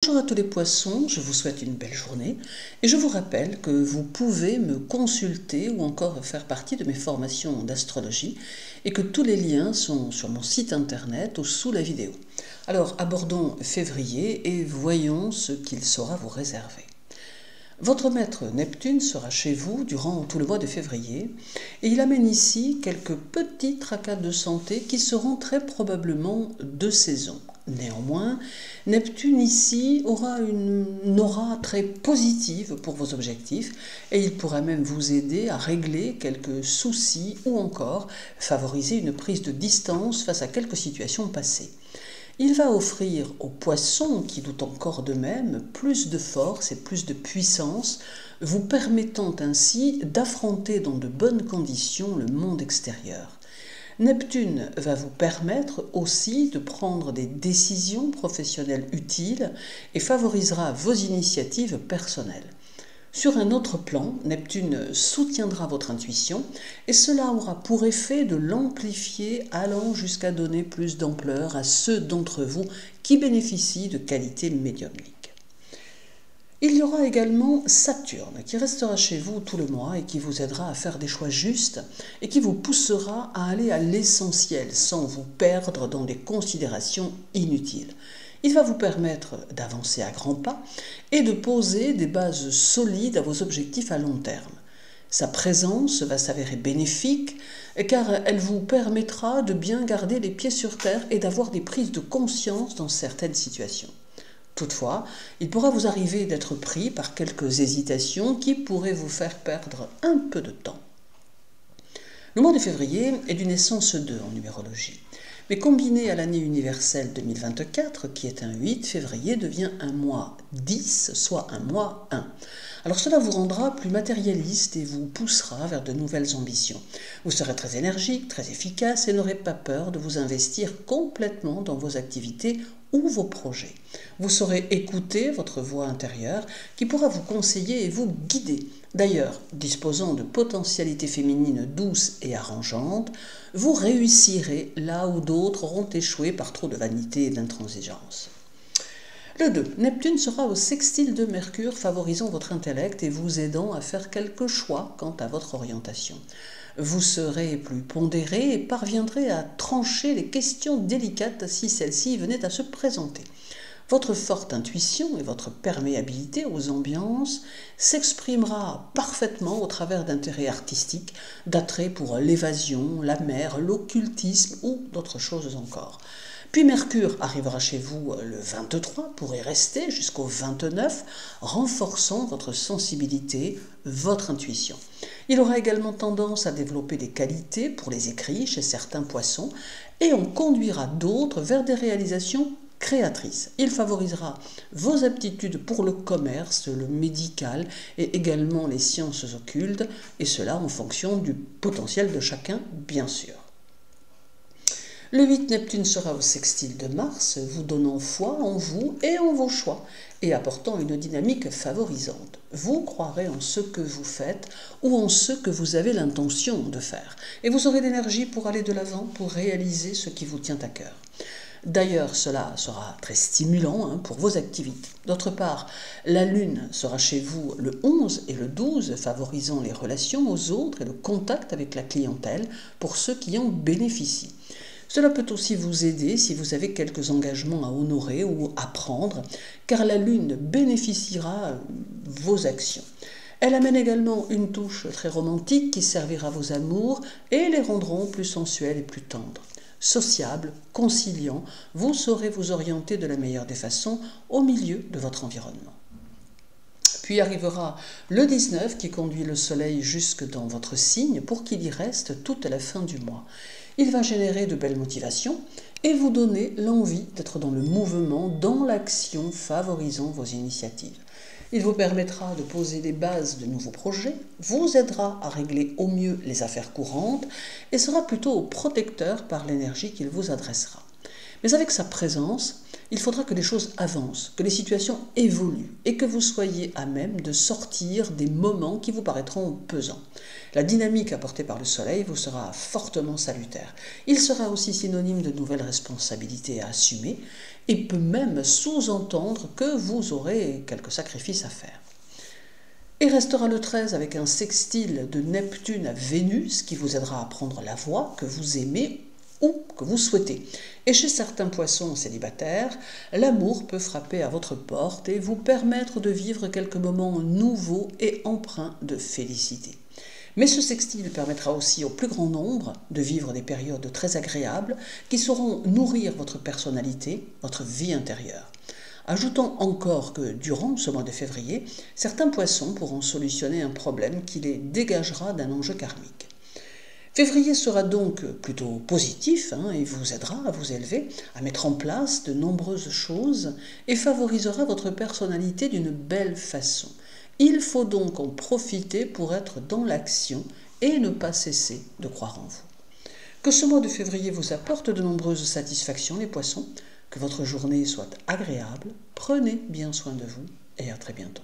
Bonjour à tous les poissons, je vous souhaite une belle journée et je vous rappelle que vous pouvez me consulter ou encore faire partie de mes formations d'astrologie et que tous les liens sont sur mon site internet ou sous la vidéo. Alors abordons février et voyons ce qu'il saura vous réserver. Votre maître Neptune sera chez vous durant tout le mois de février et il amène ici quelques petits tracas de santé qui seront très probablement de saison. Néanmoins, Neptune ici aura une aura très positive pour vos objectifs et il pourra même vous aider à régler quelques soucis ou encore favoriser une prise de distance face à quelques situations passées. Il va offrir aux poissons qui doutent encore d'eux-mêmes plus de force et plus de puissance, vous permettant ainsi d'affronter dans de bonnes conditions le monde extérieur. Neptune va vous permettre aussi de prendre des décisions professionnelles utiles et favorisera vos initiatives personnelles. Sur un autre plan, Neptune soutiendra votre intuition et cela aura pour effet de l'amplifier allant jusqu'à donner plus d'ampleur à ceux d'entre vous qui bénéficient de qualités médiumniques. Il y aura également Saturne qui restera chez vous tout le mois et qui vous aidera à faire des choix justes et qui vous poussera à aller à l'essentiel sans vous perdre dans des considérations inutiles. Il va vous permettre d'avancer à grands pas et de poser des bases solides à vos objectifs à long terme. Sa présence va s'avérer bénéfique car elle vous permettra de bien garder les pieds sur terre et d'avoir des prises de conscience dans certaines situations. Toutefois, il pourra vous arriver d'être pris par quelques hésitations qui pourraient vous faire perdre un peu de temps. Le mois de février est d'une essence 2 en numérologie, mais combiné à l'année universelle 2024, qui est un 8, février devient un mois 10, soit un mois 1. Alors cela vous rendra plus matérialiste et vous poussera vers de nouvelles ambitions. Vous serez très énergique, très efficace et n'aurez pas peur de vous investir complètement dans vos activités ou vos projets. Vous saurez écouter votre voix intérieure qui pourra vous conseiller et vous guider. D'ailleurs, disposant de potentialités féminines douces et arrangeantes, vous réussirez là où d'autres auront échoué par trop de vanité et d'intransigeance. Le 2. Neptune sera au sextile de Mercure, favorisant votre intellect et vous aidant à faire quelques choix quant à votre orientation. Vous serez plus pondéré et parviendrez à trancher les questions délicates si celles-ci venaient à se présenter. Votre forte intuition et votre perméabilité aux ambiances s'exprimera parfaitement au travers d'intérêts artistiques, d'attrait pour l'évasion, la mer, l'occultisme ou d'autres choses encore. Puis Mercure arrivera chez vous le 23 pour y rester jusqu'au 29, renforçant votre sensibilité, votre intuition. Il aura également tendance à développer des qualités pour les écrits chez certains poissons et en conduira d'autres vers des réalisations créatrices. Il favorisera vos aptitudes pour le commerce, le médical et également les sciences occultes, et cela en fonction du potentiel de chacun, bien sûr. Le 8, Neptune sera au sextile de Mars, vous donnant foi en vous et en vos choix, et apportant une dynamique favorisante. Vous croirez en ce que vous faites ou en ce que vous avez l'intention de faire, et vous aurez l'énergie pour aller de l'avant, pour réaliser ce qui vous tient à cœur. D'ailleurs, cela sera très stimulant pour vos activités. D'autre part, la Lune sera chez vous le 11 et le 12, favorisant les relations aux autres et le contact avec la clientèle pour ceux qui en bénéficient. Cela peut aussi vous aider si vous avez quelques engagements à honorer ou à prendre, car la Lune bénéficiera vos actions. Elle amène également une touche très romantique qui servira vos amours et les rendront plus sensuels et plus tendres. Sociable, conciliant, vous saurez vous orienter de la meilleure des façons au milieu de votre environnement. Puis arrivera le 19 qui conduit le soleil jusque dans votre signe pour qu'il y reste toute la fin du mois. Il va générer de belles motivations et vous donner l'envie d'être dans le mouvement, dans l'action, favorisant vos initiatives. Il vous permettra de poser les bases de nouveaux projets, vous aidera à régler au mieux les affaires courantes et sera plutôt protecteur par l'énergie qu'il vous adressera. Mais avec sa présence, il faudra que les choses avancent, que les situations évoluent et que vous soyez à même de sortir des moments qui vous paraîtront pesants. La dynamique apportée par le soleil vous sera fortement salutaire. Il sera aussi synonyme de nouvelles responsabilités à assumer et peut même sous-entendre que vous aurez quelques sacrifices à faire. Et restera le 13 avec un sextile de Neptune à Vénus qui vous aidera à prendre la voie que vous aimez ou que vous souhaitez. Et chez certains poissons célibataires, l'amour peut frapper à votre porte et vous permettre de vivre quelques moments nouveaux et empreints de félicité. Mais ce sextile permettra aussi au plus grand nombre de vivre des périodes très agréables qui sauront nourrir votre personnalité, votre vie intérieure. Ajoutons encore que durant ce mois de février, certains poissons pourront solutionner un problème qui les dégagera d'un enjeu karmique. Février sera donc plutôt positif et vous aidera à vous élever, à mettre en place de nombreuses choses et favorisera votre personnalité d'une belle façon. Il faut donc en profiter pour être dans l'action et ne pas cesser de croire en vous. Que ce mois de février vous apporte de nombreuses satisfactions les poissons, que votre journée soit agréable, prenez bien soin de vous et à très bientôt.